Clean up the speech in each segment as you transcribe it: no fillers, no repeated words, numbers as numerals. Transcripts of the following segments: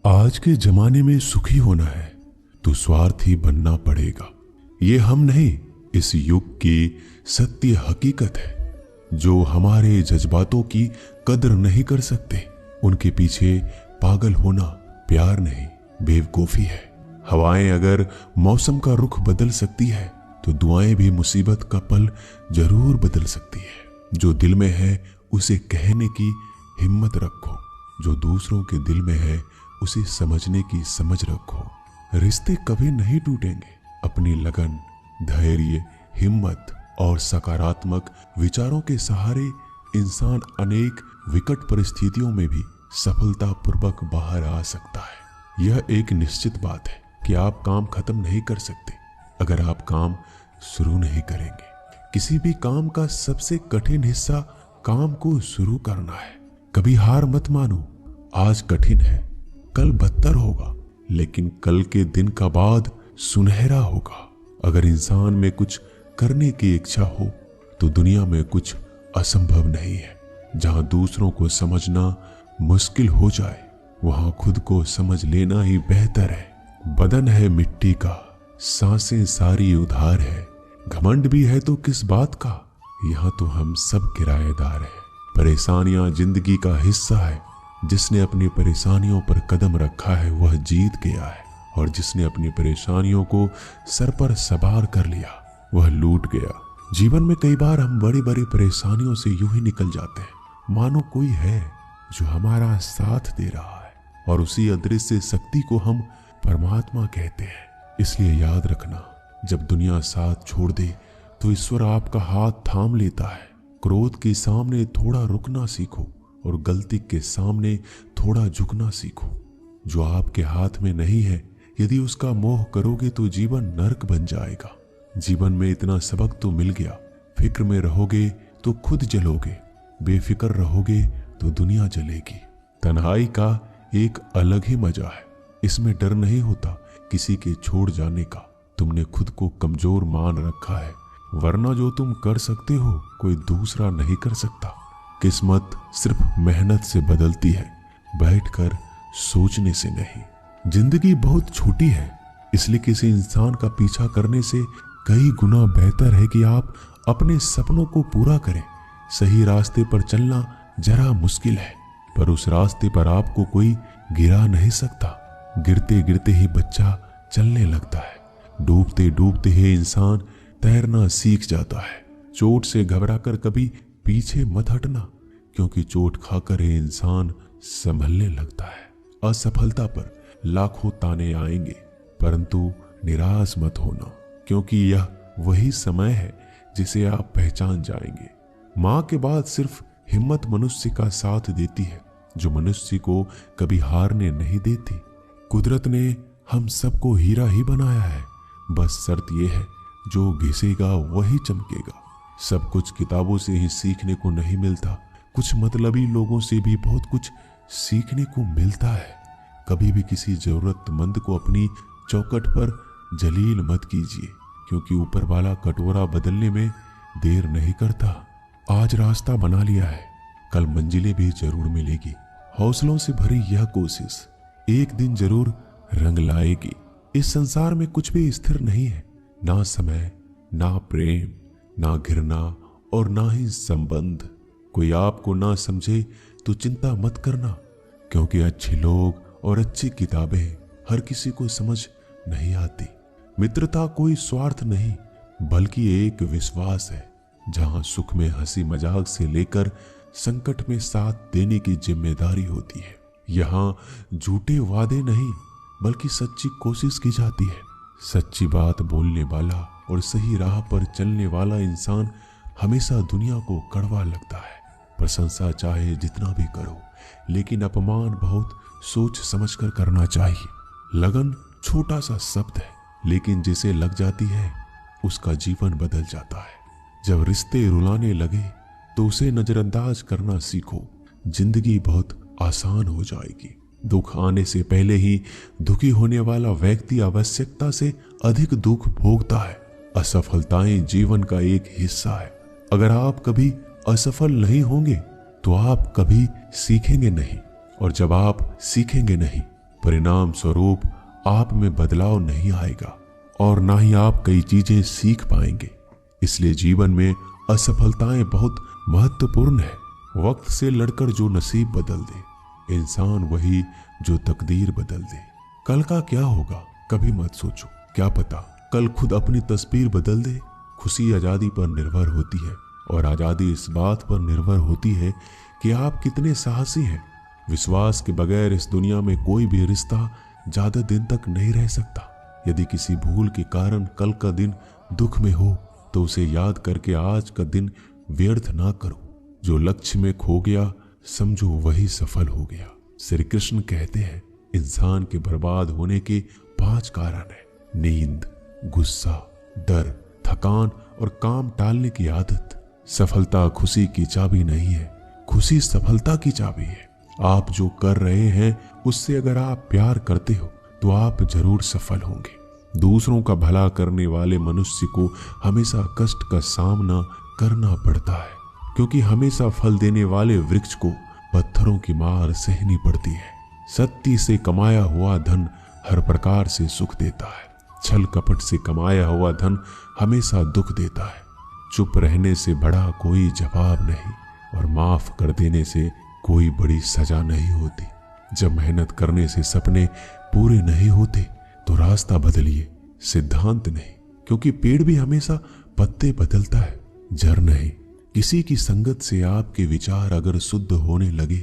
आज के जमाने में सुखी होना है तो स्वार्थी बनना पड़ेगा। ये हम नहीं, इस युग की सत्य हकीकत है। जो हमारे जज्बातों की कदर नहीं कर सकते, उनके पीछे पागल होना प्यार नहीं, बेवकूफी है। हवाएं अगर मौसम का रुख बदल सकती है तो दुआएं भी मुसीबत का पल जरूर बदल सकती है। जो दिल में है उसे कहने की हिम्मत रखो, जो दूसरों के दिल में है उसे समझने की समझ रखो। रिश्ते कभी नहीं टूटेंगे। अपनी लगन, धैर्य, हिम्मत और सकारात्मक विचारों के सहारे इंसान अनेक विकट परिस्थितियों में भी सफलतापूर्वक बाहर आ सकता है। यह एक निश्चित बात है कि आप काम खत्म नहीं कर सकते अगर आप काम शुरू नहीं करेंगे। किसी भी काम का सबसे कठिन हिस्सा काम को शुरू करना है। कभी हार मत मानो। आज कठिन है, कल बदतर होगा, लेकिन कल के दिन का बाद सुनहरा होगा। अगर इंसान में कुछ करने की इच्छा हो तो दुनिया में कुछ असंभव नहीं है। जहां दूसरों को समझना मुश्किल हो जाए, वहां खुद को समझ लेना ही बेहतर है। बदन है मिट्टी का, सांसें सारी उधार है। घमंड भी है तो किस बात का, यहाँ तो हम सब किराएदार हैं। परेशानियां जिंदगी का हिस्सा है। जिसने अपनी परेशानियों पर कदम रखा है वह जीत गया है, और जिसने अपनी परेशानियों को सर पर सवार कर लिया वह लूट गया। जीवन में कई बार हम बड़ी बड़ी परेशानियों से यूं ही निकल जाते हैं मानो कोई है जो हमारा साथ दे रहा है, और उसी अदृश्य शक्ति को हम परमात्मा कहते हैं। इसलिए याद रखना, जब दुनिया साथ छोड़ दे तो ईश्वर आपका हाथ थाम लेता है। क्रोध के सामने थोड़ा रुकना सीखो और गलती के सामने थोड़ा झुकना सीखो। जो आपके हाथ में नहीं है, यदि उसका मोह करोगे तो जीवन नरक बन जाएगा। जीवन में इतना सबक तो मिल गया। फिक्र में रहोगे तो खुद जलोगे, बेफिक्र रहोगे तो दुनिया जलेगी। तन्हाई का एक अलग ही मजा है। इसमें डर नहीं होता किसी के छोड़ जाने का। तुमने खुद को कमजोर मान रखा है, वरना जो तुम कर सकते हो कोई दूसरा नहीं कर सकता। किस्मत सिर्फ मेहनत से बदलती है, बैठकर सोचने से नहीं। जिंदगी बहुत छोटी है, इसलिए किसी इंसान का पीछा करने से कई गुना बेहतर है कि आप अपने सपनों को पूरा करें। सही रास्ते पर चलना जरा मुश्किल है, पर उस रास्ते पर आपको कोई गिरा नहीं सकता। गिरते गिरते ही बच्चा चलने लगता है। डूबते डूबते ही इंसान तैरना सीख जाता है। चोट से घबराकर कभी पीछे मत हटना, क्योंकि चोट खाकर ये इंसान संभलने लगता है। असफलता पर लाखों ताने आएंगे, परंतु निराश मत होना, क्योंकि यह वही समय है जिसे आप पहचान जाएंगे। मां के बाद सिर्फ हिम्मत मनुष्य का साथ देती है, जो मनुष्य को कभी हारने नहीं देती। कुदरत ने हम सबको हीरा ही बनाया है, बस शर्त यह है जो घिसेगा वही चमकेगा। सब कुछ किताबों से ही सीखने को नहीं मिलता। कुछ मतलबी लोगों से भी बहुत कुछ सीखने को मिलता है। कभी भी किसी जरूरतमंद को अपनी चौखट पर जलील मत कीजिए, क्योंकि ऊपर वाला कटोरा बदलने में देर नहीं करता। आज रास्ता बना लिया है, कल मंजिलें भी जरूर मिलेगी। हौसलों से भरी यह कोशिश एक दिन जरूर रंग लाएगी। इस संसार में कुछ भी स्थिर नहीं है, ना समय, ना प्रेम, ना घृणा और ना ही संबंध। कोई आपको ना समझे तो चिंता मत करना, क्योंकि अच्छे लोग और अच्छी किताबें हर किसी को समझ नहीं आती। मित्रता कोई स्वार्थ नहीं, बल्कि एक विश्वास है, जहां सुख में हंसी मजाक से लेकर संकट में साथ देने की जिम्मेदारी होती है। यहाँ झूठे वादे नहीं, बल्कि सच्ची कोशिश की जाती है। सच्ची बात बोलने वाला और सही राह पर चलने वाला इंसान हमेशा दुनिया को कड़वा लगता है। प्रशंसा चाहे जितना भी करो, लेकिन अपमान बहुत सोच समझकर करना चाहिए। लगन छोटा सा शब्द है, लेकिन जिसे लग जाती है उसका जीवन बदल जाता है। जब रिश्ते रुलाने लगे तो उसे नजरअंदाज करना सीखो। जिंदगी बहुत आसान हो जाएगी। दुख आने से पहले ही दुखी होने वाला व्यक्ति आवश्यकता से अधिक दुख भोगता है। असफलताएं जीवन का एक हिस्सा है। अगर आप कभी असफल नहीं होंगे तो आप कभी सीखेंगे नहीं, और जब आप सीखेंगे नहीं परिणाम स्वरूप आप में बदलाव नहीं आएगा और ना ही आप कई चीजें सीख पाएंगे। इसलिए जीवन में असफलताएं बहुत महत्वपूर्ण है। वक्त से लड़कर जो नसीब बदल दे, इंसान वही जो तकदीर बदल दे। कल का क्या होगा कभी मत सोचो, क्या पता कल खुद अपनी तस्वीर बदल दे। खुशी आजादी पर निर्भर होती है और आजादी इस बात पर निर्भर होती है कि आप कितने साहसी हैं। विश्वास के बगैर इस दुनिया में कोई भी रिश्ता ज्यादा दिन तक नहीं रह सकता। यदि किसी भूल के कारण कल का दिन दुख में हो तो उसे याद करके आज का दिन व्यर्थ ना करो। जो लक्ष्य में खो गया समझो वही सफल हो गया। श्री कृष्ण कहते हैं इंसान के बर्बाद होने के 5 कारण हैं: नींद, गुस्सा, डर, थकान और काम टालने की आदत। सफलता खुशी की चाबी नहीं है, खुशी सफलता की चाबी है। आप जो कर रहे हैं उससे अगर आप प्यार करते हो तो आप जरूर सफल होंगे। दूसरों का भला करने वाले मनुष्य को हमेशा कष्ट का सामना करना पड़ता है, क्योंकि हमेशा फल देने वाले वृक्ष को पत्थरों की मार सहनी पड़ती है। सत्य से कमाया हुआ धन हर प्रकार से सुख देता है, छल कपट से कमाया हुआ धन हमेशा दुख देता है। चुप रहने से बड़ा कोई जवाब नहीं और माफ कर देने से कोई बड़ी सजा नहीं होती। जब मेहनत करने से सपने पूरे नहीं होते तो रास्ता बदलिए, सिद्धांत नहीं, क्योंकि पेड़ भी हमेशा पत्ते बदलता है, जड़ नहीं। किसी की संगत से आपके विचार अगर शुद्ध होने लगे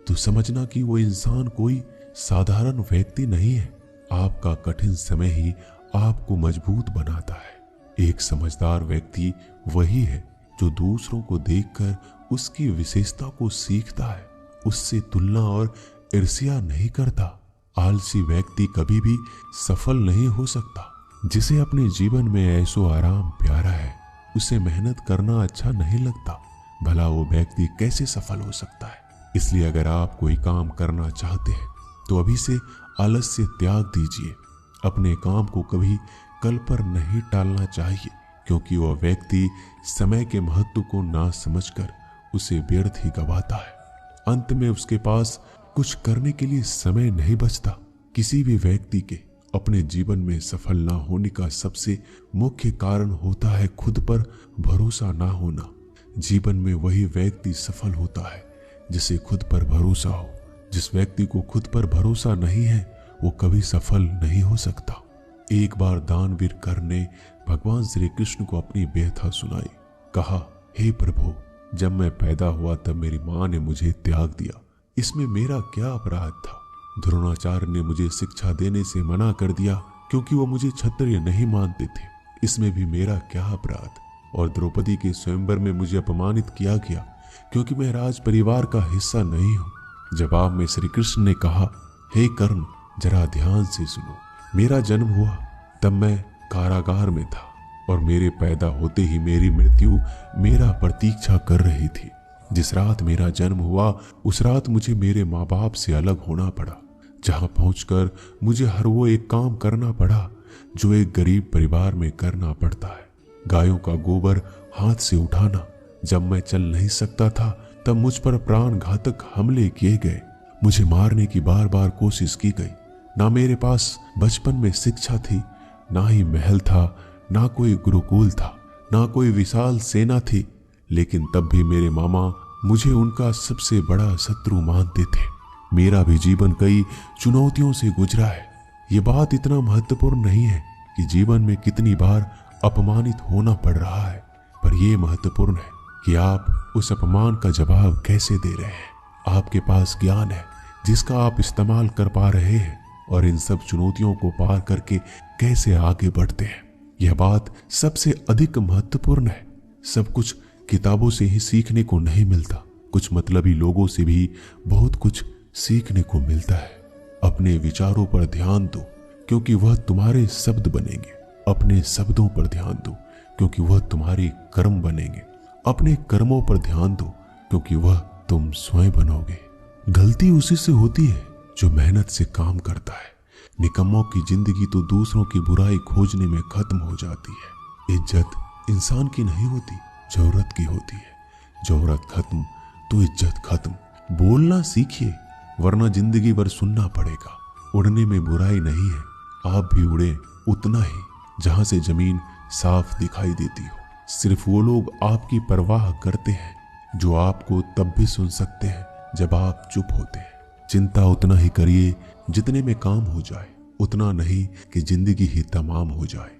तो समझना कि वो इंसान कोई साधारण व्यक्ति नहीं है। आपका कठिन समय ही आपको मजबूत बनाता है। एक समझदार व्यक्ति वही है जो दूसरों को देखकर उसकी विशेषता को सीखता है, उससे तुलना और ईर्ष्या नहीं करता। आलसी व्यक्ति कभी भी सफल नहीं हो सकता। जिसे अपने जीवन में ऐशो आराम प्यारा है उसे मेहनत करना अच्छा नहीं लगता। भला वो व्यक्ति कैसे सफल हो सकता है। इसलिए अगर आप कोई काम करना चाहते हैं तो अभी से आलस्य त्याग दीजिए। अपने काम को कभी कल पर नहीं टालना चाहिए, क्योंकि वह व्यक्ति समय के महत्व को ना समझकर उसे व्यर्थ ही गवाता है। अंत में उसके पास कुछ करने के लिए समय नहीं बचता। किसी भी व्यक्ति के अपने जीवन में सफल ना होने का सबसे मुख्य कारण होता है खुद पर भरोसा ना होना। जीवन में वही व्यक्ति सफल होता है जिसे खुद पर भरोसा हो। जिस व्यक्ति को खुद पर भरोसा नहीं है वो कभी सफल नहीं हो सकता। एक बार दानवीर कर्ण ने भगवान श्री कृष्ण को अपनी व्यथा सुनाई। कहा, हे प्रभु, जब मैं पैदा हुआ तब मेरी माँ ने मुझे त्याग दिया, इसमें मेरा क्या अपराध था। द्रोणाचार्य ने मुझे शिक्षा देने से मना कर दिया क्योंकि वो मुझे क्षत्रिय नहीं मानते थे, इसमें भी मेरा क्या अपराध। और द्रौपदी के स्वयंवर में मुझे अपमानित किया गया क्योंकि मैं राज परिवार का हिस्सा नहीं हूँ। जवाब में श्री कृष्ण ने कहा, हे कर्ण, जरा ध्यान से सुनो। मेरा जन्म हुआ तब मैं कारागार में था और मेरे पैदा होते ही मेरी मृत्यु मेरा प्रतीक्षा कर रही थी। जिस रात मेरा जन्म हुआ उस रात मुझे मेरे माँ बाप से अलग होना पड़ा, जहां पहुंचकर मुझे हर वो एक काम करना पड़ा जो एक गरीब परिवार में करना पड़ता है। गायों का गोबर हाथ से उठाना। जब मैं चल नहीं सकता था तब मुझ पर प्राण घातक हमले किए गए। मुझे मारने की बार बार कोशिश की गई। ना मेरे पास बचपन में शिक्षा थी, ना ही महल था, ना कोई गुरुकुल था, ना कोई विशाल सेना थी, लेकिन तब भी मेरे मामा मुझे उनका सबसे बड़ा शत्रु मानते थे। मेरा भी जीवन कई चुनौतियों से गुजरा है। ये बात इतना महत्वपूर्ण नहीं है कि जीवन में कितनी बार अपमानित होना पड़ रहा है, पर यह महत्वपूर्ण है कि आप उस अपमान का जवाब कैसे दे रहे हैं। आपके पास ज्ञान है जिसका आप इस्तेमाल कर पा रहे हैं और इन सब चुनौतियों को पार करके कैसे आगे बढ़ते हैं, यह बात सबसे अधिक महत्वपूर्ण है। सब कुछ किताबों से ही सीखने को नहीं मिलता, कुछ मतलबी लोगों से भी बहुत कुछ सीखने को मिलता है। अपने विचारों पर ध्यान दो क्योंकि वह तुम्हारे शब्द बनेंगे। अपने शब्दों पर ध्यान दो क्योंकि वह तुम्हारे कर्म बनेंगे। अपने कर्मों पर ध्यान दो क्योंकि वह तुम स्वयं बनोगे। गलती उसी से होती है जो मेहनत से काम करता है। निकम्मों की जिंदगी तो दूसरों की बुराई खोजने में खत्म हो जाती है। इज्जत इंसान की नहीं होती, जरूरत की होती है। जरूरत खत्म तो इज्जत खत्म। बोलना सीखिए वरना जिंदगी भर सुनना पड़ेगा। उड़ने में बुराई नहीं है, आप भी उड़े उतना ही जहां से जमीन साफ दिखाई देती हो। सिर्फ वो लोग आपकी परवाह करते हैं जो आपको तब भी सुन सकते हैं जब आप चुप होते हैं। चिंता उतना ही करिए जितने में काम हो जाए, उतना नहीं कि जिंदगी ही तमाम हो जाए।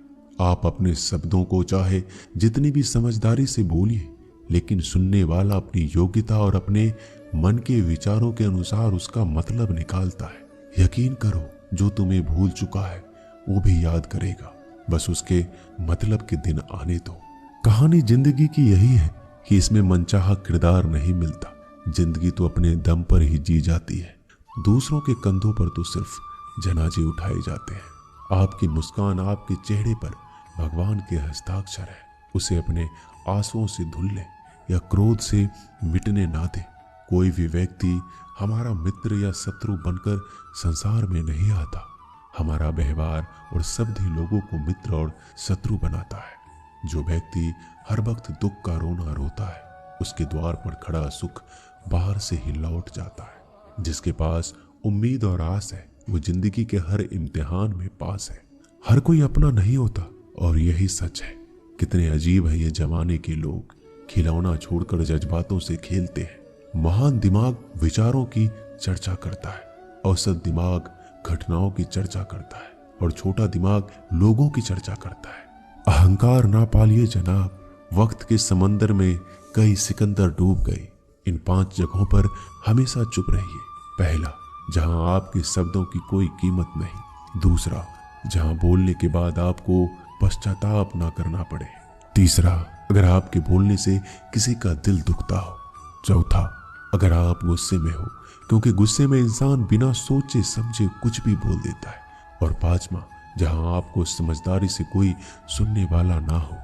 आप अपने शब्दों को चाहे जितनी भी समझदारी से बोलिए, लेकिन सुनने वाला अपनी योग्यता और अपने मन के विचारों के अनुसार उसका मतलब निकालता है। यकीन करो, जो तुम्हें भूल चुका है वो भी याद करेगा, बस उसके मतलब के दिन आने दो। कहानी जिंदगी की यही है कि इसमें मनचाहा किरदार नहीं मिलता। जिंदगी तो अपने दम पर ही जी जाती है, दूसरों के कंधों पर तो सिर्फ जनाजे उठाए जाते हैं। आपकी मुस्कान आपके चेहरे पर भगवान के हस्ताक्षर है। उसे अपने आंसुओं से धुल ले या क्रोध से मिटने ना दे। कोई भी व्यक्ति हमारा मित्र या शत्रु बनकर संसार में नहीं आता। हमारा व्यवहार और शब्द ही लोगों को मित्र और शत्रु बनाता है। जो व्यक्ति हर वक्त दुख का रोना रोता है, उसके द्वार पर खड़ा सुख बाहर से ही लौट जाता है। जिसके पास उम्मीद और आस है, वो जिंदगी के हर इम्तिहान में पास है। हर कोई अपना नहीं होता और यही सच है। कितने अजीब है ये जमाने के लोग, खिलौना छोड़कर जज्बातों से खेलते हैं। महान दिमाग विचारों की चर्चा करता है, औसत दिमाग घटनाओं की चर्चा करता है और छोटा दिमाग लोगों की चर्चा करता है। अहंकार ना पालिए जनाब, वक्त के समंदर में कई सिकंदर डूब गए। इन 5 जगहों पर हमेशा चुप रहिए। पहला, जहां आपके शब्दों की कोई कीमत नहीं। दूसरा, जहां बोलने के बाद आपको पश्चाताप ना करना पड़े। तीसरा, अगर आपके बोलने से किसी का दिल दुखता हो। चौथा, अगर आप गुस्से में हो, क्योंकि गुस्से में इंसान बिना सोचे समझे कुछ भी बोल देता है। और पांचवा, जहां आपको समझदारी से कोई सुनने वाला ना हो।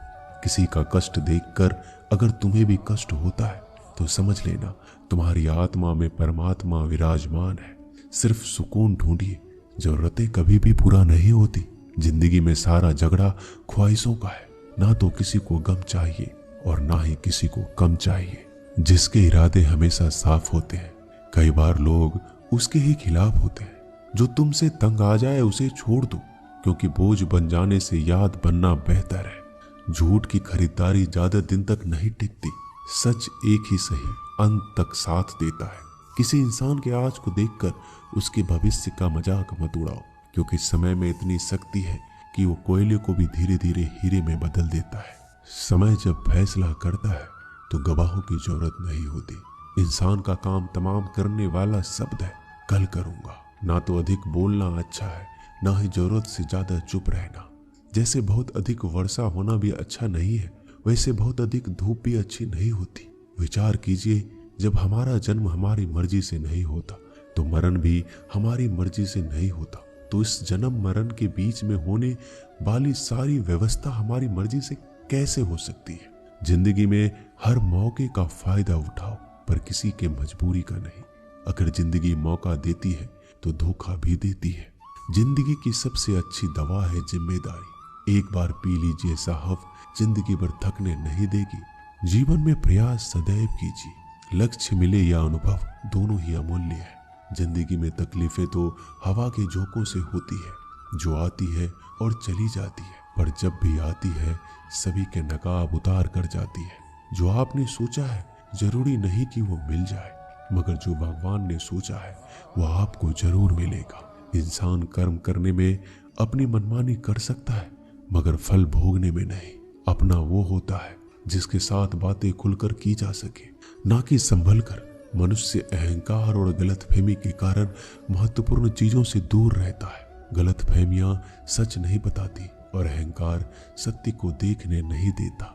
किसी का कष्ट देखकर अगर तुम्हें भी कष्ट होता है तो समझ लेना तुम्हारी आत्मा में परमात्मा विराजमान है। सिर्फ सुकून ढूंढिए, जरूरतें कभी भी पूरा नहीं होती। जिंदगी में सारा झगड़ा ख्वाहिशों का है। ना तो किसी को गम चाहिए और ना ही किसी को कम चाहिए। जिसके इरादे हमेशा साफ होते हैं, कई बार लोग उसके ही खिलाफ होते हैं। जो तुमसे तंग आ जाए उसे छोड़ दो, क्योंकि बोझ बन जाने से याद बनना बेहतर है। झूठ की खरीदारी ज्यादा दिन तक नहीं टिकती। सच एक ही सही अंत तक साथ देता है। किसी इंसान के आज को देखकर उसके भविष्य का मजाक मत उड़ाओ, क्योंकि समय में इतनी शक्ति है कि वो कोयले को भी धीरे धीरे हीरे में बदल देता है। समय जब फैसला करता है तो गवाहों की जरूरत नहीं होती। इंसान का काम तमाम करने वाला शब्द है, कल करूंगा। ना तो अधिक बोलना अच्छा है, ना ही जरूरत से ज्यादा चुप रहना। जैसे बहुत अधिक वर्षा होना भी अच्छा नहीं है, वैसे बहुत अधिक धूप भी अच्छी नहीं होती। विचार कीजिए, जब हमारा जन्म हमारी मर्जी से नहीं होता तो मरण भी हमारी मर्जी से नहीं होता। तो इस जन्म मरण के बीच में होने वाली सारी व्यवस्था हमारी मर्जी से कैसे हो सकती है? जिंदगी में हर मौके का फायदा उठाओ, पर किसी के मजबूरी का नहीं। अगर जिंदगी मौका देती है तो धोखा भी देती है। जिंदगी की सबसे अच्छी दवा है जिम्मेदारी। एक बार पी लीजिए साहब, जिंदगी भर थकने नहीं देगी। जीवन में प्रयास सदैव कीजिए। लक्ष्य मिले या अनुभव, दोनों ही अमूल्य है। जिंदगी में तकलीफें तो हवा के झोंकों से होती है, जो आती है और चली जाती है, पर जब भी आती है सभी के नकाब उतार कर जाती है। जो आपने सोचा है जरूरी नहीं कि वो मिल जाए, मगर जो भगवान ने सोचा है वो आपको जरूर मिलेगा। इंसान कर्म करने में अपनी मनमानी कर सकता है, मगर फल भोगने में नहीं। अपना वो होता है जिसके साथ बातें खुलकर की जा सके, ना कि संभल कर। मनुष्य अहंकार और गलतफहमी के कारण महत्वपूर्ण चीजों से दूर रहता है। गलतफहमियां सच नहीं बताती और अहंकार सत्य को देखने नहीं देता।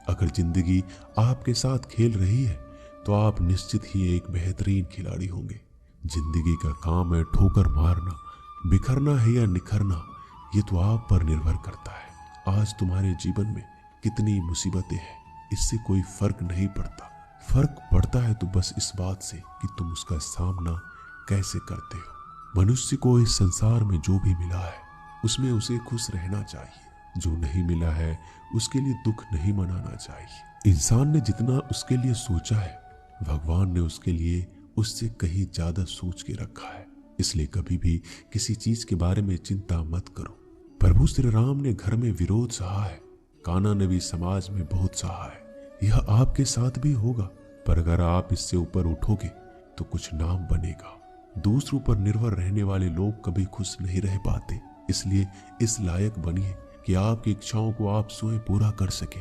अगर जिंदगी आपके साथ खेल रही है तो आप निश्चित ही एक बेहतरीन खिलाड़ी होंगे। जिंदगी का काम है ठोकर मारना, बिखरना है या निखरना, ये तो आप पर निर्भर करता है। आज तुम्हारे जीवन में कितनी मुसीबतें हैं, इससे कोई फर्क नहीं पड़ता। फर्क पड़ता है तो बस इस बात से कि तुम उसका सामना कैसे करते हो। मनुष्य को इस संसार में जो भी मिला है उसमें उसे खुश रहना चाहिए। जो नहीं मिला है उसके लिए दुख नहीं मनाना चाहिए। इंसान ने जितना उसके लिए सोचा है, भगवान ने उसके लिए उससे कहीं ज्यादा सोच के रखा है। इसलिए कभी भी किसी चीज के बारे में चिंता मत करो। प्रभु श्री राम ने घर में विरोध सहा है, कान्हा ने भी समाज में बहुत सहा है। यह आपके साथ भी होगा, पर अगर आप इससे ऊपर उठोगे तो कुछ नाम बनेगा। दूसरों पर निर्भर रहने वाले लोग कभी खुश नहीं रह पाते, इसलिए इस लायक बनिए कि आपकी इच्छाओं को आप स्वयं पूरा कर सके।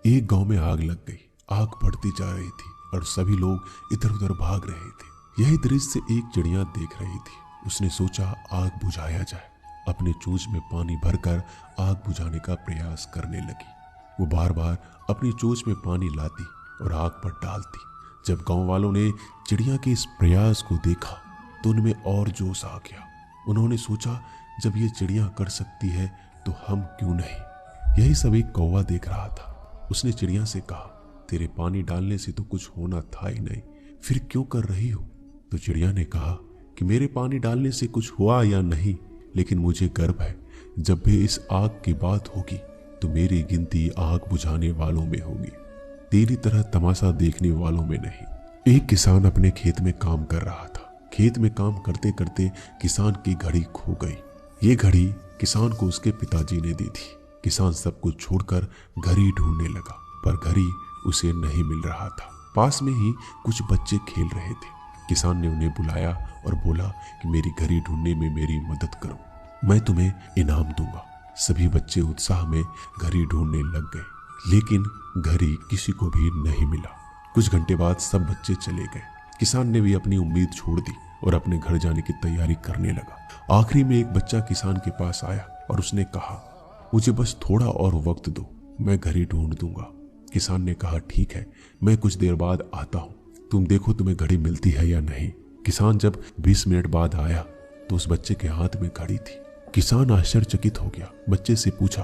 एक गांव में आग लग गई। आग बढ़ती जा रही थी और सभी लोग इधर उधर भाग रहे थे। यही दृश्य एक चिड़िया देख रही थी। उसने सोचा आग बुझाया जाए। अपने चोंच में पानी भरकर आग बुझाने का प्रयास करने लगी। वो बार बार अपनी चोंच में पानी लाती और आग पर डालती। जब गांव वालों ने चिड़िया के इस प्रयास को देखा तो उनमें और जोश आ गया। उन्होंने सोचा जब ये चिड़िया कर सकती है तो हम क्यों नहीं। यही सब एक कौवा देख रहा था। उसने चिड़िया से कहा, तेरे पानी डालने से तो कुछ होना था ही नहीं, फिर क्यों कर रही हो। तो चिड़िया ने कहा कि मेरे पानी डालने से कुछ हुआ या नहीं, लेकिन मुझे गर्व है जब भी इस आग की बात होगी तो मेरी गिनती आग बुझाने वालों में होगी, तेरी तरह तमाशा देखने वालों में नहीं। एक किसान अपने खेत में काम कर रहा था। खेत में काम करते करते किसान की घड़ी खो गई। ये घड़ी किसान को उसके पिताजी ने दी थी। किसान सब कुछ छोड़कर घड़ी ढूंढने लगा, पर घड़ी उसे नहीं मिल रहा था। पास में ही कुछ बच्चे खेल रहे थे। किसान ने उन्हें बुलाया और बोला कि मेरी घड़ी ढूंढने में मेरी मदद करो, मैं तुम्हें इनाम दूंगा। सभी बच्चे उत्साह में घड़ी ढूंढने लग गए, लेकिन घड़ी किसी को भी नहीं मिला। कुछ घंटे बाद सब बच्चे चले गए। किसान ने भी अपनी उम्मीद छोड़ दी और अपने घर जाने की तैयारी करने लगा। आखिरी में एक बच्चा किसान के पास आया और उसने कहा, मुझे बस थोड़ा और वक्त दो, मैं घड़ी ढूंढ दूंगा। किसान ने कहा, ठीक है, मैं कुछ देर बाद आता हूँ, तुम देखो तुम्हें घड़ी मिलती है या नहीं। किसान जब 20 मिनट बाद आया तो उस बच्चे के हाथ में घड़ी थी। किसान आश्चर्यचकित हो गया। बच्चे से पूछा,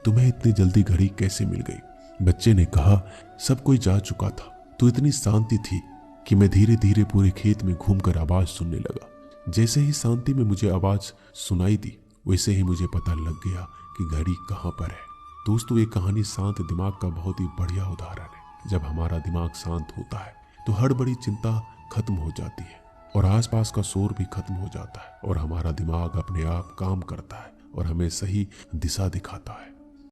तुम्हें इतनी जल्दी घड़ी कैसे मिल गई। बच्चे ने कहा, सब कोई जा चुका था तो इतनी शांति थी कि मैं धीरे धीरे पूरे खेत में घूमकर आवाज सुनने लगा। जैसे ही शांति में मुझे आवाज सुनाई दी, वैसे ही मुझे पता लग गया कि घड़ी कहाँ पर है। दोस्तों, ये कहानी शांत दिमाग का बहुत ही बढ़िया उदाहरण है। जब हमारा दिमाग शांत होता है तो हड़बड़ी चिंता खत्म हो जाती है और आसपास का शोर भी खत्म हो जाता है और हमारा दिमाग अपने आप काम करता है और हमें सही दिशा दिखाता है।